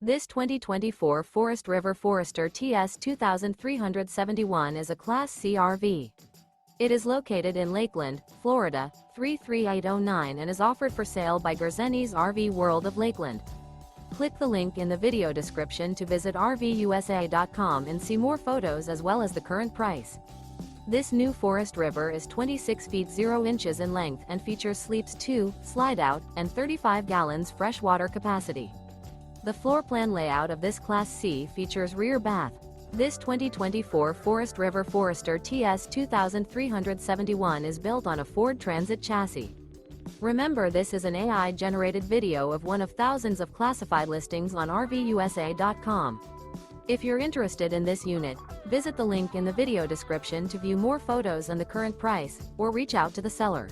This 2024 Forest River Forester TS 2371 is a Class C RV. It is located in Lakeland, Florida, 33809 and is offered for sale by Gerzeny's RV World of Lakeland. Click the link in the video description to visit RVUSA.com and see more photos as well as the current price. This new Forest River is 26 feet 0 inches in length and features sleeps 2, Slideout, and 35 gallons fresh water capacity. The floor plan layout of this Class C features rear bath. This 2024 Forest River Forester TS 2371 is built on a Ford Transit chassis. Remember, this is an AI-generated video of one of thousands of classified listings on RVUSA.com. If you're interested in this unit, visit the link in the video description to view more photos and the current price, or reach out to the seller.